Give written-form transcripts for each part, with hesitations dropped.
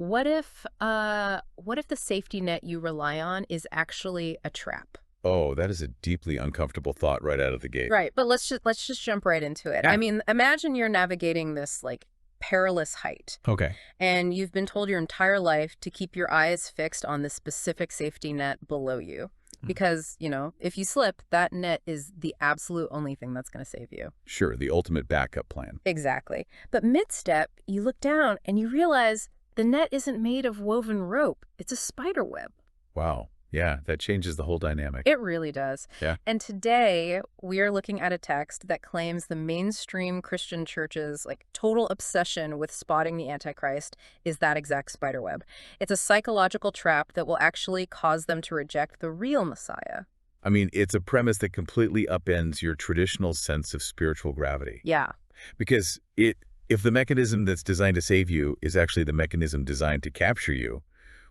what if the safety net you rely on is actually a trap? Oh, that is a deeply uncomfortable thought right out of the gate. Right, but let's just jump right into it. I Yeah. mean, imagine you're navigating this like perilous height, Okay. and you've been told your entire life to keep your eyes fixed on the specific safety net below you. Hmm. Because, if you slip, that net is the absolute only thing that's going to save you. Sure, the ultimate backup plan. Exactly. But mid-step, you look down and you realize the net isn't made of woven rope. It's a spider web. Wow. Yeah, that changes the whole dynamic. It really does. Yeah. And today, we are looking at a text that claims the mainstream Christian church's total obsession with spotting the Antichrist is that exact spiderweb. It's a psychological trap that will actually cause them to reject the real Messiah. I mean, it's a premise that completely upends your traditional sense of spiritual gravity. Yeah. Because if the mechanism that's designed to save you is actually the mechanism designed to capture you,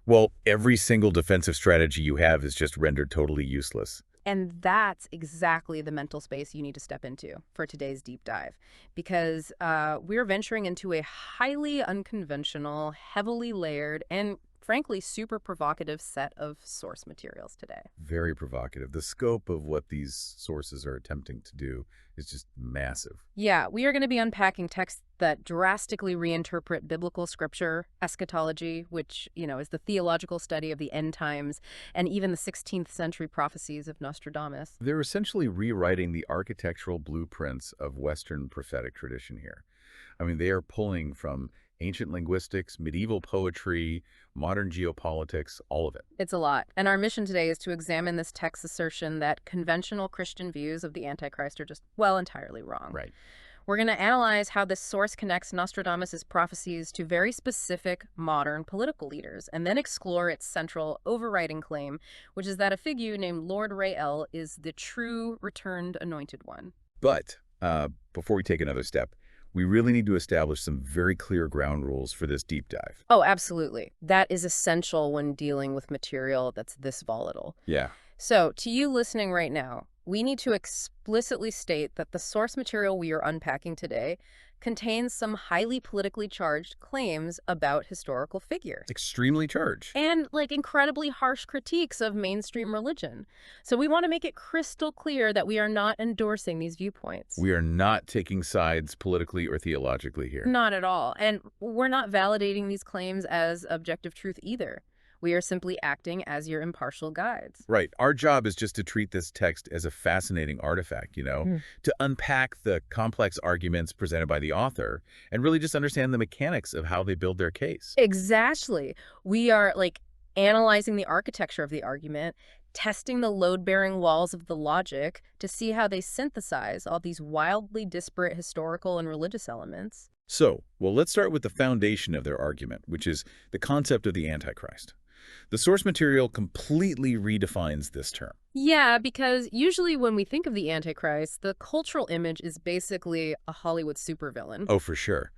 well, every single defensive strategy you have is just rendered totally useless. And that's exactly the mental space you need to step into for today's deep dive, because we're venturing into a highly unconventional, heavily layered, and frankly, super provocative set of source materials today. Very provocative. The scope of what these sources are attempting to do is just massive. Yeah, we are going to be unpacking texts that drastically reinterpret biblical scripture, eschatology, which, is the theological study of the end times, and even the 16th century prophecies of Nostradamus. They're essentially rewriting the architectural blueprints of Western prophetic tradition here. I mean, they are pulling from ancient linguistics, medieval poetry, modern geopolitics, all of it. It's a lot. And our mission today is to examine this text's assertion that conventional Christian views of the Antichrist are just, well, entirely wrong. Right. We're going to analyze how this source connects Nostradamus' prophecies to very specific modern political leaders, and then explore its central overriding claim, which is that a figure named Lord RayEl is the true returned anointed one. But before we take another step, we really need to establish some very clear ground rules for this deep dive. Oh, absolutely. That is essential when dealing with material that's this volatile. Yeah. So, to you listening right now, we need to explicitly state that the source material we are unpacking today contains some highly politically charged claims about historical figures. Extremely charged. And incredibly harsh critiques of mainstream religion. So we want to make it crystal clear that we are not endorsing these viewpoints. We are not taking sides politically or theologically here. Not at all. And we're not validating these claims as objective truth either. We are simply acting as your impartial guides. Right. Our job is just to treat this text as a fascinating artifact, to unpack the complex arguments presented by the author and really just understand the mechanics of how they build their case. Exactly. We are analyzing the architecture of the argument, testing the load-bearing walls of the logic to see how they synthesize all these wildly disparate historical and religious elements. So, well, let's start with the foundation of their argument, which is the concept of the Antichrist. The source material completely redefines this term. Yeah, because usually when we think of the Antichrist, the cultural image is basically a Hollywood supervillain. Oh, for sure.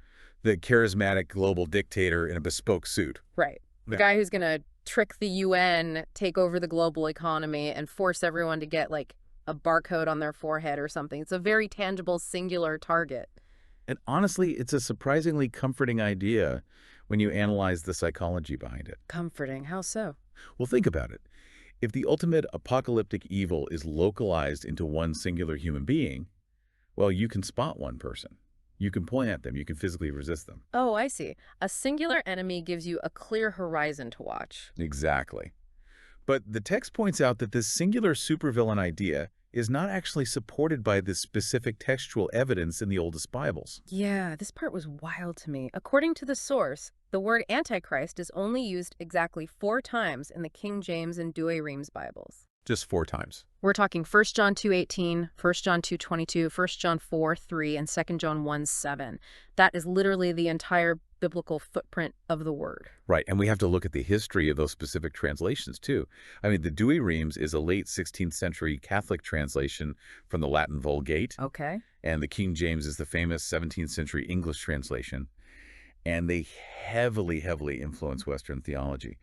The charismatic global dictator in a bespoke suit. Right. The Yeah. guy who's going to trick the UN, take over the global economy, and force everyone to get a barcode on their forehead or something. It's a very tangible, singular target. And honestly, it's a surprisingly comforting idea when you analyze the psychology behind it. Comforting. How so? Well, think about it. If the ultimate apocalyptic evil is localized into one singular human being, well, you can spot one person. You can point at them. You can physically resist them. Oh, I see. A singular enemy gives you a clear horizon to watch. Exactly. But the text points out that this singular supervillain idea is not actually supported by this specific textual evidence in the oldest Bibles. Yeah, this part was wild to me. According to the source, the word Antichrist is only used exactly 4 times in the King James and Douay Rheims Bibles. Just 4 times. We're talking 1 John 2:18, 1 John 2:22, 1 John 4:3, and 2 John 1:7. That is literally the entire biblical footprint of the word. Right, and we have to look at the history of those specific translations, too. I mean, the Douay Rheims is a late 16th century Catholic translation from the Latin Vulgate. Okay. And the King James is the famous 17th century English translation. And they heavily, heavily influence Western theology.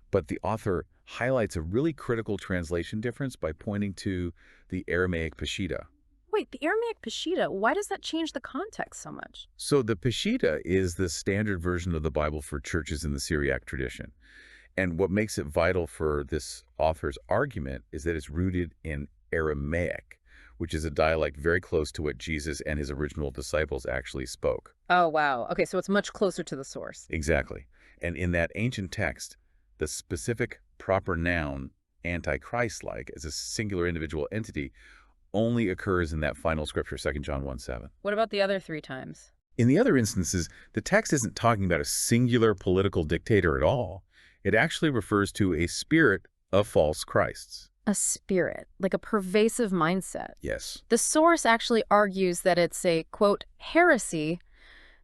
But the author highlights a really critical translation difference by pointing to the Aramaic Peshitta. Wait, the Aramaic Peshitta, why does that change the context so much? So the Peshitta is the standard version of the Bible for churches in the Syriac tradition. And what makes it vital for this author's argument is that it's rooted in Aramaic, which is a dialect very close to what Jesus and his original disciples actually spoke. Oh, wow. Okay, so it's much closer to the source. Exactly. And in that ancient text, the specific proper noun, antichrist-like, as a singular individual entity, only occurs in that final scripture, 2 John 1:7. What about the other three times? In the other instances, the text isn't talking about a singular political dictator at all. It actually refers to a spirit of false Christs. A spirit, like a pervasive mindset. Yes. The source actually argues that it's a, quote, heresy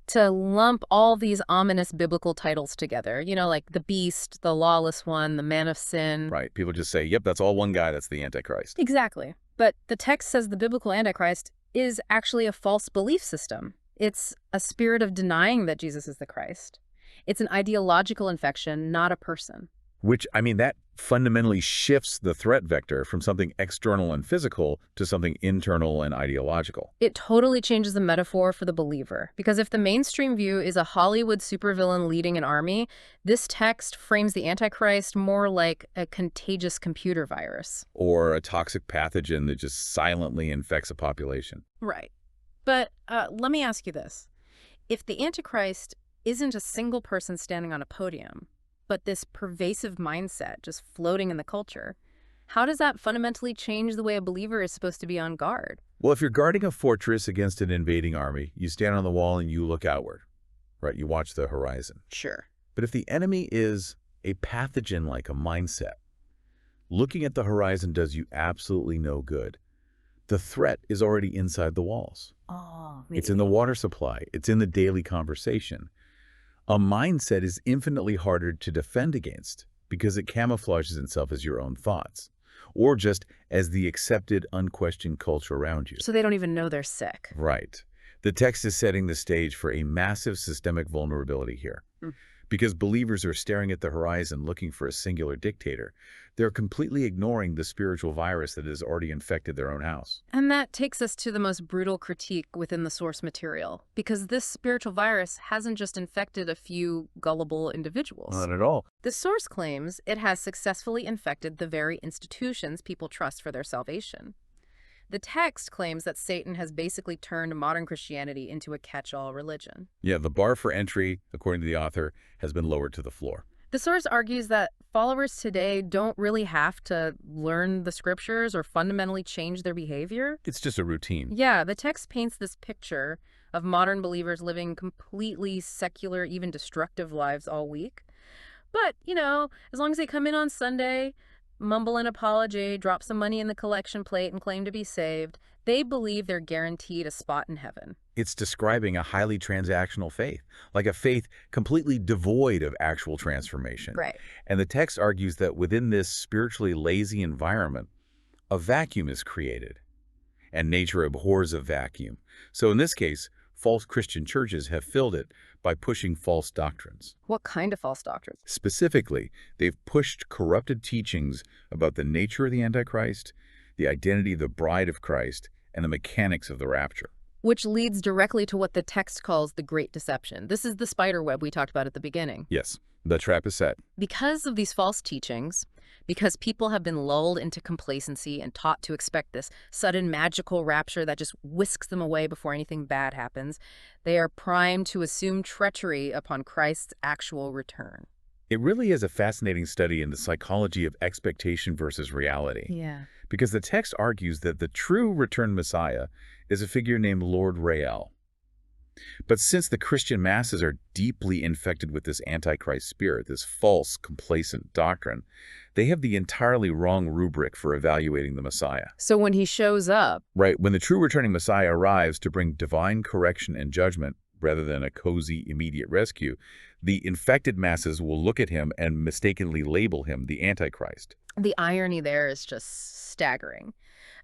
to lump all these ominous biblical titles together. You know, like the beast, the lawless one, the man of sin. Right. People just say, yep, that's all one guy. That's the Antichrist. Exactly. But the text says the biblical Antichrist is actually a false belief system. It's a spirit of denying that Jesus is the Christ. It's an ideological infection, not a person. Which, I mean, that fundamentally shifts the threat vector from something external and physical to something internal and ideological. It totally changes the metaphor for the believer. Because if the mainstream view is a Hollywood supervillain leading an army, this text frames the Antichrist more like a contagious computer virus. Or a toxic pathogen that just silently infects a population. Right. But let me ask you this. If the Antichrist isn't a single person standing on a podium, but this pervasive mindset just floating in the culture, how does that fundamentally change the way a believer is supposed to be on guard? Well, if you're guarding a fortress against an invading army, you stand on the wall and you look outward, right? You watch the horizon. Sure. But if the enemy is a pathogen like a mindset, looking at the horizon does you absolutely no good. The threat is already inside the walls. Oh, It's in the water supply. It's in the daily conversation. A mindset is infinitely harder to defend against because it camouflages itself as your own thoughts, or just as the accepted, unquestioned culture around you. So they don't even know they're sick. Right. The text is setting the stage for a massive systemic vulnerability here. Because believers are staring at the horizon looking for a singular dictator, they're completely ignoring the spiritual virus that has already infected their own house. And that takes us to the most brutal critique within the source material, because this spiritual virus hasn't just infected a few gullible individuals. Not at all. The source claims it has successfully infected the very institutions people trust for their salvation. The text claims that Satan has basically turned modern Christianity into a catch-all religion. Yeah, the bar for entry, according to the author, has been lowered to the floor. The source argues that followers today don't really have to learn the scriptures or fundamentally change their behavior. It's just a routine. Yeah, the text paints this picture of modern believers living completely secular, even destructive lives all week. But, you know, as long as they come in on Sunday, mumble an apology, drop some money in the collection plate, and claim to be saved, they believe they're guaranteed a spot in heaven. It's describing a highly transactional faith, like a faith completely devoid of actual transformation. Right. And the text argues that within this spiritually lazy environment, a vacuum is created. And nature abhors a vacuum. So in this case, false Christian churches have filled it by pushing false doctrines. What kind of false doctrines? Specifically, they've pushed corrupted teachings about the nature of the Antichrist, the identity of the bride of Christ, and the mechanics of the rapture. Which leads directly to what the text calls the Great Deception. This is the spider web we talked about at the beginning. Yes, the trap is set. Because of these false teachings, because people have been lulled into complacency and taught to expect this sudden magical rapture that just whisks them away before anything bad happens, they are primed to assume treachery upon Christ's actual return. It really is a fascinating study in the psychology of expectation versus reality. Yeah. Because the text argues that the true returned Messiah is a figure named Lord RayEl. But since the Christian masses are deeply infected with this Antichrist spirit, this false, complacent doctrine, they have the entirely wrong rubric for evaluating the Messiah. So when he shows up... Right, when the true returning Messiah arrives to bring divine correction and judgment, rather than a cozy, immediate rescue, the infected masses will look at him and mistakenly label him the Antichrist. The irony there is just staggering.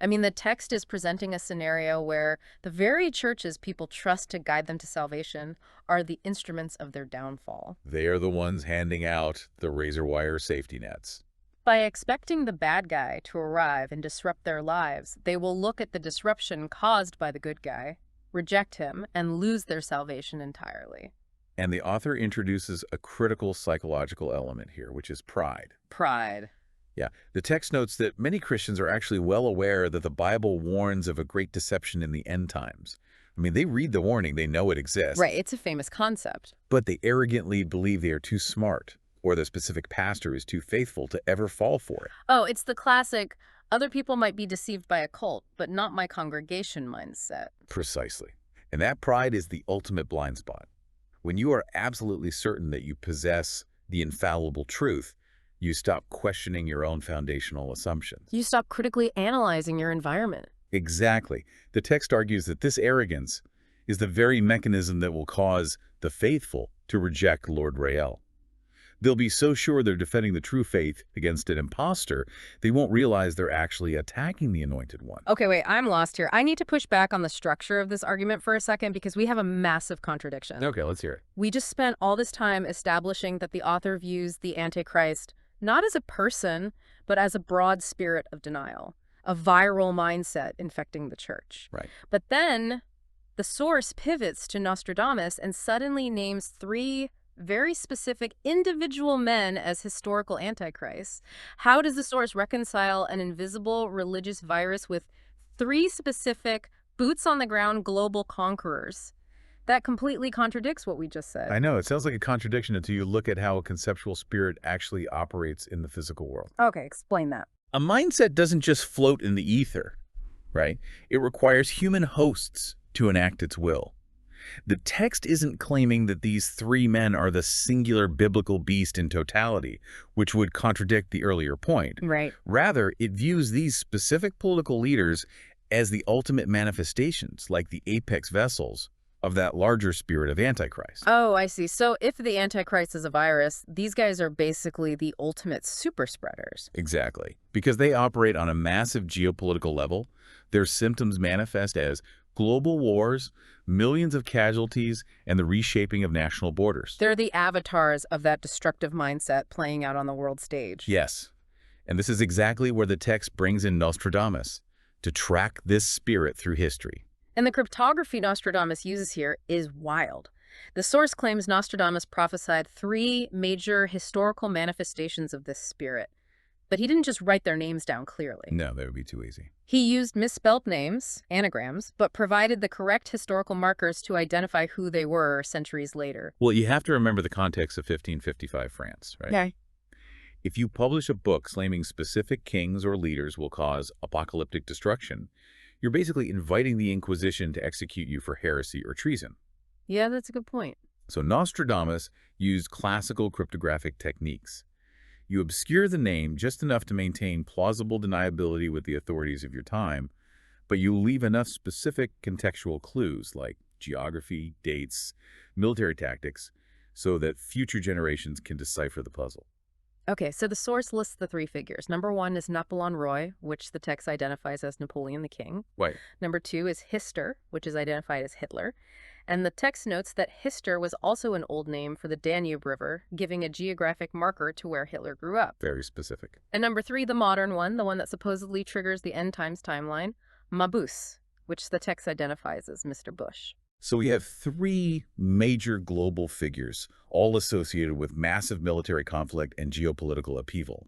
I mean, the text is presenting a scenario where the very churches people trust to guide them to salvation are the instruments of their downfall. They are the ones handing out the razor wire safety nets. By expecting the bad guy to arrive and disrupt their lives, they will look at the disruption caused by the good guy, reject him, and lose their salvation entirely. And the author introduces a critical psychological element here, which is pride. Pride. Yeah, the text notes that many Christians are actually well aware that the Bible warns of a great deception in the end times. I mean, they read the warning, they know it exists. Right, it's a famous concept. But they arrogantly believe they are too smart, or the specific pastor is too faithful to ever fall for it. Oh, it's the classic, other people might be deceived by a cult, but not my congregation mindset. Precisely. And that pride is the ultimate blind spot. When you are absolutely certain that you possess the infallible truth, you stop questioning your own foundational assumptions. You stop critically analyzing your environment. Exactly. The text argues that this arrogance is the very mechanism that will cause the faithful to reject Lord RayEl. They'll be so sure they're defending the true faith against an imposter, they won't realize they're actually attacking the anointed one. Okay, wait, I'm lost here. I need to push back on the structure of this argument for a second because we have a massive contradiction. Okay, let's hear it. We just spent all this time establishing that the author views the Antichrist not as a person, but as a broad spirit of denial, a viral mindset infecting the church. Right. But then the source pivots to Nostradamus and suddenly names three very specific individual men as historical antichrists. How does the source reconcile an invisible religious virus with three specific boots-on-the-ground global conquerors? That completely contradicts what we just said. I know, it sounds like a contradiction until you look at how a conceptual spirit actually operates in the physical world. Okay, explain that. A mindset doesn't just float in the ether, right? It requires human hosts to enact its will. The text isn't claiming that these three men are the singular biblical beast in totality, which would contradict the earlier point. Right. Rather, it views these specific political leaders as the ultimate manifestations, like the apex vessels of that larger spirit of Antichrist. Oh, I see. So if the Antichrist is a virus, these guys are basically the ultimate super spreaders. Exactly. Because they operate on a massive geopolitical level, their symptoms manifest as global wars, millions of casualties, and the reshaping of national borders. They're the avatars of that destructive mindset playing out on the world stage. Yes. And this is exactly where the text brings in Nostradamus, to track this spirit through history. And the cryptography Nostradamus uses here is wild. The source claims Nostradamus prophesied three major historical manifestations of this spirit. But he didn't just write their names down clearly. No, that would be too easy. He used misspelled names, anagrams, but provided the correct historical markers to identify who they were centuries later. Well, you have to remember the context of 1555 France, right? Okay. If you publish a book claiming specific kings or leaders will cause apocalyptic destruction, you're basically inviting the Inquisition to execute you for heresy or treason. Yeah, that's a good point. So Nostradamus used classical cryptographic techniques. You obscure the name just enough to maintain plausible deniability with the authorities of your time, but you leave enough specific contextual clues like geography, dates, military tactics, so that future generations can decipher the puzzle. Okay, so the source lists the three figures. Number one is Napoleon, which the text identifies as Napoleon the King. Right. Number two is Hister, which is identified as Hitler. And the text notes that Hister was also an old name for the Danube River, giving a geographic marker to where Hitler grew up. Very specific. And number three, the modern one, the one that supposedly triggers the end times timeline, Mabuse, which the text identifies as Mr. Bush. So we have three major global figures, all associated with massive military conflict and geopolitical upheaval.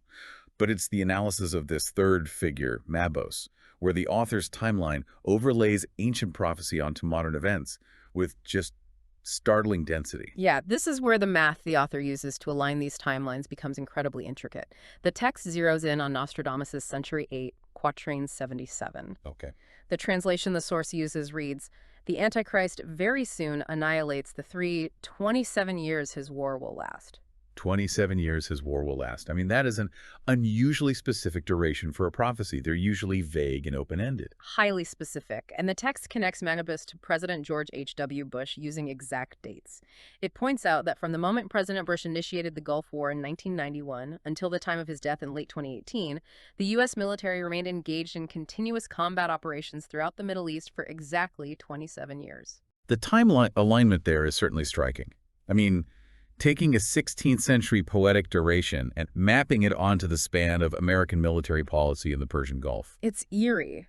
But it's the analysis of this third figure, Mabuse, where the author's timeline overlays ancient prophecy onto modern events with just startling density. Yeah, this is where the math the author uses to align these timelines becomes incredibly intricate. The text zeroes in on Nostradamus' Century 8, Quatrain 77. Okay. The translation the source uses reads, "The Antichrist very soon annihilates the 27 years his war will last." 27 years his war will last. I mean, that is an unusually specific duration for a prophecy. They're usually vague and open-ended. Highly specific, and the text connects Mabuse to President George H.W. Bush using exact dates. It points out that from the moment President Bush initiated the Gulf War in 1991 until the time of his death in late 2018, the U.S. military remained engaged in continuous combat operations throughout the Middle East for exactly 27 years. The timeline alignment there is certainly striking. I mean, taking a 16th century poetic duration and mapping it onto the span of American military policy in the Persian Gulf. It's eerie.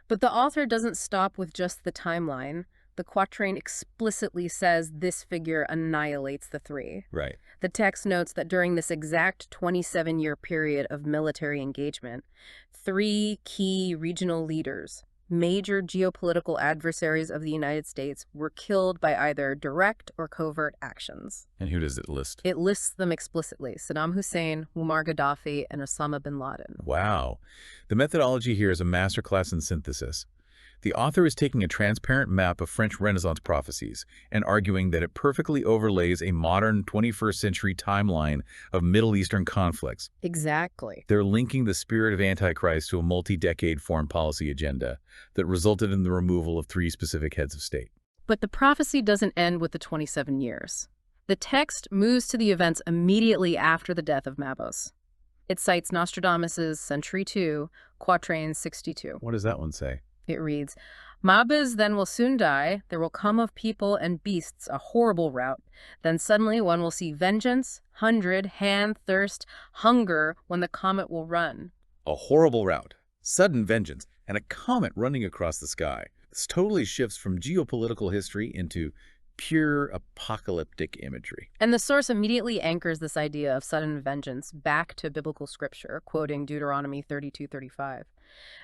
But the author doesn't stop with just the timeline. The quatrain explicitly says this figure annihilates the three. Right. The text notes that during this exact 27-year period of military engagement, three key regional leaders, major geopolitical adversaries of the United States, were killed by either direct or covert actions. And who does it list? It lists them explicitly: Saddam Hussein, Muammar Gaddafi, and Osama bin Laden. Wow. The methodology here is a masterclass in synthesis. The author is taking a transparent map of French Renaissance prophecies and arguing that it perfectly overlays a modern 21st century timeline of Middle Eastern conflicts. Exactly. They're linking the spirit of Antichrist to a multi-decade foreign policy agenda that resulted in the removal of three specific heads of state. But the prophecy doesn't end with the 27 years. The text moves to the events immediately after the death of Mabos. It cites Nostradamus' Century 2, Quatrain 62. What does that one say? It reads, Mabes then will soon die, there will come of people and beasts a horrible rout. Then suddenly one will see vengeance, hundred, hand, thirst, hunger, when the comet will run. A horrible rout, sudden vengeance, and a comet running across the sky. This totally shifts from geopolitical history into pure apocalyptic imagery. And the source immediately anchors this idea of sudden vengeance back to biblical scripture, quoting Deuteronomy 32:35.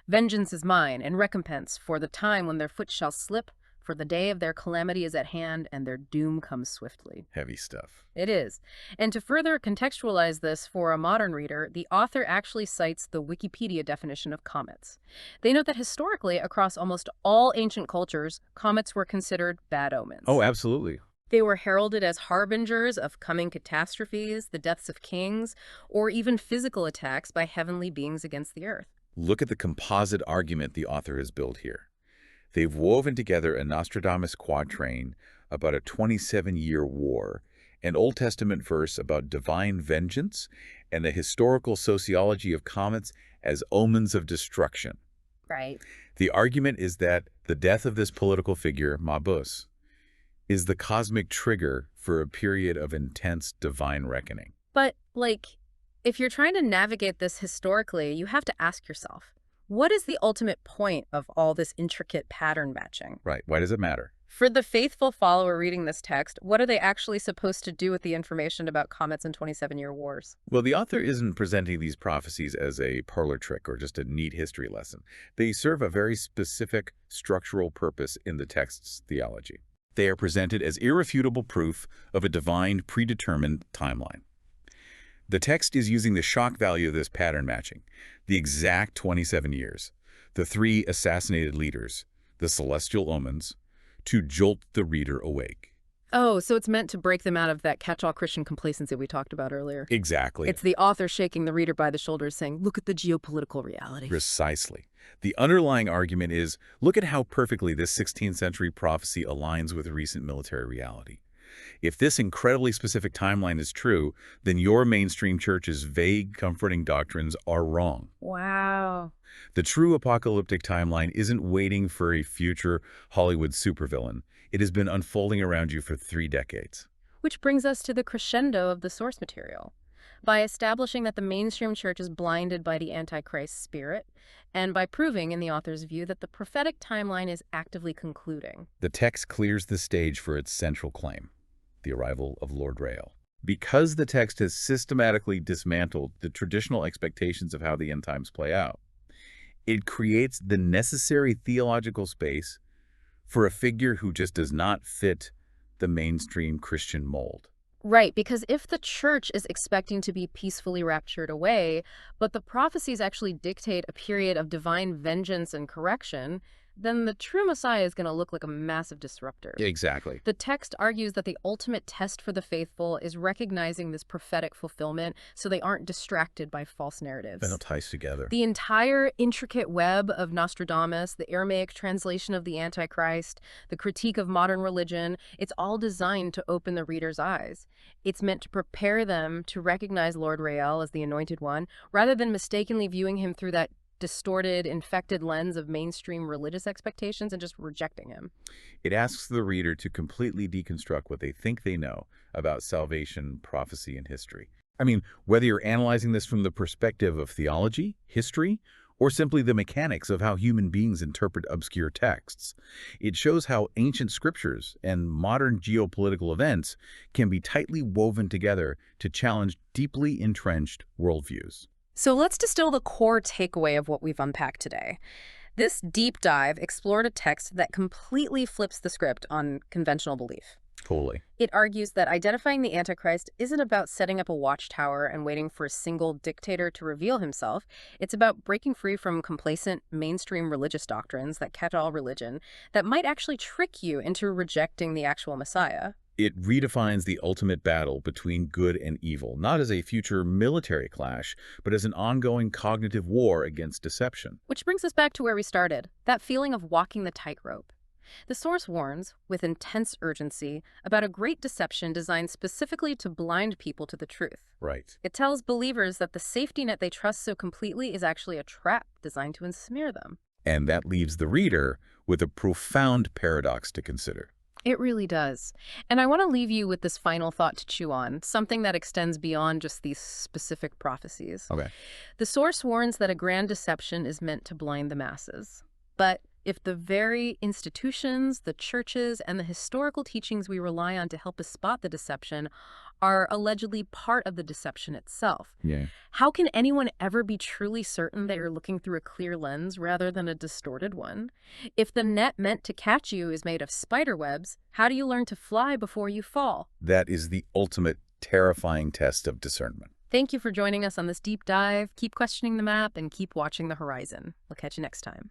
Vengeance is mine, and recompense for the time when their foot shall slip, for the day of their calamity is at hand, and their doom comes swiftly. Heavy stuff. It is. And to further contextualize this for a modern reader, the author actually cites the Wikipedia definition of comets. They note that historically, across almost all ancient cultures, comets were considered bad omens. Oh, absolutely. They were heralded as harbingers of coming catastrophes, the deaths of kings, or even physical attacks by heavenly beings against the earth. Look at the composite argument the author has built here. They've woven together a Nostradamus quatrain about a 27-year war, an Old Testament verse about divine vengeance, and the historical sociology of comets as omens of destruction. Right. The argument is that the death of this political figure, Mabus, is the cosmic trigger for a period of intense divine reckoning. But, if you're trying to navigate this historically, you have to ask yourself, what is the ultimate point of all this intricate pattern matching? Right. Why does it matter? For the faithful follower reading this text, what are they actually supposed to do with the information about comets and 27-year wars? Well, the author isn't presenting these prophecies as a parlor trick or just a neat history lesson. They serve a very specific structural purpose in the text's theology. They are presented as irrefutable proof of a divine, predetermined timeline. The text is using the shock value of this pattern matching, the exact 27 years, the three assassinated leaders, the celestial omens, to jolt the reader awake. Oh, so it's meant to break them out of that catch-all Christian complacency we talked about earlier. Exactly. It's the author shaking the reader by the shoulders saying, look at the geopolitical reality. Precisely. The underlying argument is, look at how perfectly this 16th century prophecy aligns with recent military reality. If this incredibly specific timeline is true, then your mainstream church's vague, comforting doctrines are wrong. Wow. The true apocalyptic timeline isn't waiting for a future Hollywood supervillain. It has been unfolding around you for 3 decades. Which brings us to the crescendo of the source material. By establishing that the mainstream church is blinded by the Antichrist spirit, and by proving, in the author's view, that the prophetic timeline is actively concluding. The text clears the stage for its central claim, the arrival of Lord RayEl. Because the text has systematically dismantled the traditional expectations of how the end times play out, it creates the necessary theological space for a figure who just does not fit the mainstream Christian mold. Right, because if the church is expecting to be peacefully raptured away, but the prophecies actually dictate a period of divine vengeance and correction, then the true Messiah is going to look like a massive disruptor. Exactly. The text argues that the ultimate test for the faithful is recognizing this prophetic fulfillment so they aren't distracted by false narratives. Then it ties together. The entire intricate web of Nostradamus, the Aramaic translation of the Antichrist, the critique of modern religion, it's all designed to open the reader's eyes. It's meant to prepare them to recognize Lord RayEl as the Anointed One, rather than mistakenly viewing him through that distorted, infected lens of mainstream religious expectations and just rejecting him. It asks the reader to completely deconstruct what they think they know about salvation, prophecy, and history. I mean, whether you're analyzing this from the perspective of theology, history, or simply the mechanics of how human beings interpret obscure texts, it shows how ancient scriptures and modern geopolitical events can be tightly woven together to challenge deeply entrenched worldviews. So let's distill the core takeaway of what we've unpacked today. This deep dive explored a text that completely flips the script on conventional belief. Totally. It argues that identifying the Antichrist isn't about setting up a watchtower and waiting for a single dictator to reveal himself. It's about breaking free from complacent mainstream religious doctrines that catch all religion that might actually trick you into rejecting the actual Messiah. It redefines the ultimate battle between good and evil, not as a future military clash, but as an ongoing cognitive war against deception. Which brings us back to where we started, that feeling of walking the tightrope. The source warns, with intense urgency, about a great deception designed specifically to blind people to the truth. Right. It tells believers that the safety net they trust so completely is actually a trap designed to ensnare them. And that leaves the reader with a profound paradox to consider. It really does. And I want to leave you with this final thought to chew on, something that extends beyond just these specific prophecies. Okay. The source warns that a grand deception is meant to blind the masses. But if the very institutions, the churches, and the historical teachings we rely on to help us spot the deception are allegedly part of the deception itself, Yeah. how can anyone ever be truly certain that you're looking through a clear lens rather than a distorted one? If the net meant to catch you is made of spider webs, how do you learn to fly before you fall? That is the ultimate terrifying test of discernment. Thank you for joining us on this deep dive. Keep questioning the map and keep watching the horizon. We'll catch you next time.